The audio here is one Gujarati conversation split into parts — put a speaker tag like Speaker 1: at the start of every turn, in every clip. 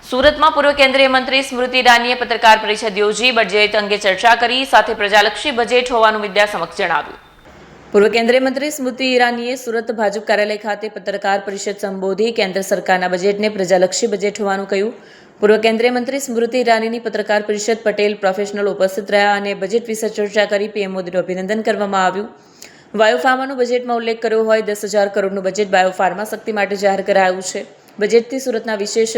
Speaker 1: સુરતમાં પૂર્વ કેન્દ્રીય મંત્રી સ્મૃતિ ઈરાનીએ પત્રકાર પરિષદ યોજી બજેટ અંગે ચર્ચા કરી, સાથે પ્રજાલક્ષી બજેટ હોવાનું મીડિયા સમક્ષ જણાવ્યું. પૂર્વ કેન્દ્રીય મંત્રી સ્મૃતિ ઈરાનીએ સુરત ભાજપ કાર્યાલય ખાતે પત્રકાર પરિષદ સંબોધી કેન્દ્ર સરકારના બજેટને પ્રજાલક્ષી બજેટ હોવાનું કહ્યું. પૂર્વ કેન્દ્રીય મંત્રી સ્મૃતિ ઈરાનીની પત્રકાર પરિષદ પટેલ પ્રોફેશનલ ઉપસ્થિત રહ્યા અને બજેટ વિશે ચર્ચા કરી પીએમ મોદીનું અભિનંદન કરવામાં આવ્યું. બાયોફાર્માનું બજેટમાં ઉલ્લેખ કર્યો હોય 10,000 કરોડનું બજેટ બાયોફાર્મા શક્તિ માટે જાહેર કરાયું છે. બજેટથી સુરતના વિશેષ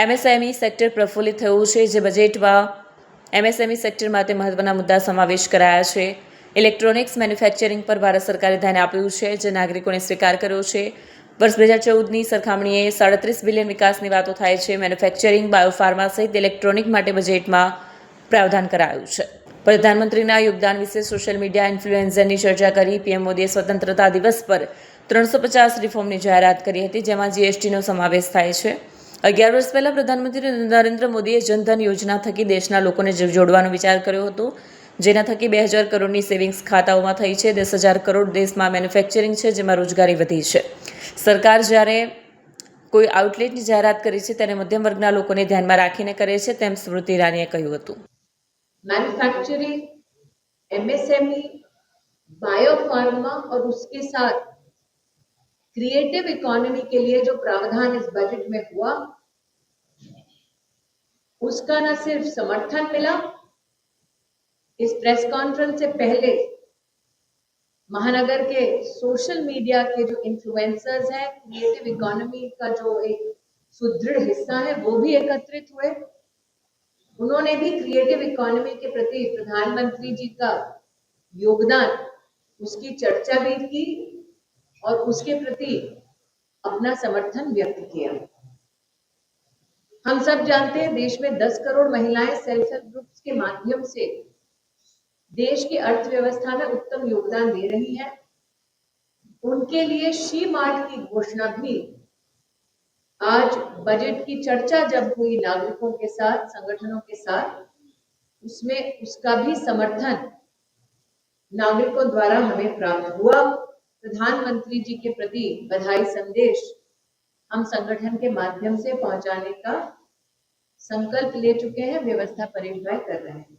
Speaker 1: એમએસએમઈ સેક્ટર પ્રફુલ્લિત થયું છે, જે બજેટમાં એમએસએમઈ સેક્ટર માટે મહત્વના મુદ્દા સમાવેશ કરાયા છે. ઇલેક્ટ્રોનિક્સ મેન્યુફેક્ચરિંગ પર ભારત સરકારે ધ્યાન આપ્યું છે, જે નાગરિકોને સ્વીકાર કર્યો છે. વર્ષ 2014ની સરખામણીએ 37 બિલિયન વિકાસની વાતો થાય છે. મેન્યુફેક્ચરિંગ, બાયોફાર્મા સહિત ઇલેક્ટ્રોનિક માટે બજેટમાં પ્રાવધાન કરાયું છે. પ્રધાનમંત્રીના યોગદાન વિશે સોશિયલ મીડિયા ઇન્ફ્લુએન્સરની ચર્ચા કરી. પીએમ મોદીએ સ્વતંત્રતા દિવસ પર 350 રિફોર્મની જાહેરાત કરી હતી, જેમાં જીએસટીનો સમાવેશ થાય છે. 11 વર્ષ પહેલા પ્રધાનમંત્રી નરેન્દ્ર મોદીએ જનધન યોજના થકી દેશના લોકોને જોડવાનો વિચાર કર્યો હતો, જેના થકી 2,000 કરોડની સેવિંગ્સ ખાતાઓમાં થઈ છે. 10,000 કરોડ દેશમાં મેન્યુફેક્ચરિંગ છે, જેમાં રોજગારી વધી છે. સરકાર જ્યારે કોઈ આઉટલેટની જાહેરાત કરી છે ત્યારે મધ્યમ વર્ગના લોકોને ધ્યાનમાં રાખીને કરે છે, તેમ સ્મૃતિ ઈરાનીએ કહ્યું હતું.
Speaker 2: मैन्युफैक्चरिंग, एमएसएमई, बायोफार्मा और उसके साथ क्रिएटिव इकोनॉमी के लिए जो प्रावधान इस बजट में हुआ, उसका न सिर्फ समर्थन मिला, इस प्रेस कॉन्फ्रेंस से पहले महानगर के सोशल मीडिया के जो इन्फ्लुएंसर्स हैं, क्रिएटिव इकोनॉमी का जो एक सुदृढ़ हिस्सा है, वो भी एकत्रित हुए. उन्होंने भी क्रिएटिव इकोनॉमी के प्रति प्रधानमंत्री जी का योगदान, उसकी चर्चा भी की और उसके प्रति अपना समर्थन व्यक्त किया. हम सब जानते हैं देश में 10 करोड़ महिलाएं सेल्फ हेल्प ग्रुप्स के माध्यम से देश की अर्थव्यवस्था में उत्तम योगदान दे रही है. उनके लिए शी मार्ट की घोषणा भी आज बजट की चर्चा जब हुई नागरिकों के साथ, संगठनों के साथ, उसमें उसका भी समर्थन नागरिकों द्वारा हमें प्राप्त हुआ. प्रधानमंत्री जी के प्रति बधाई संदेश हम संगठन के माध्यम से पहुंचाने का संकल्प ले चुके हैं, व्यवस्था परिव्यय कर रहे हैं.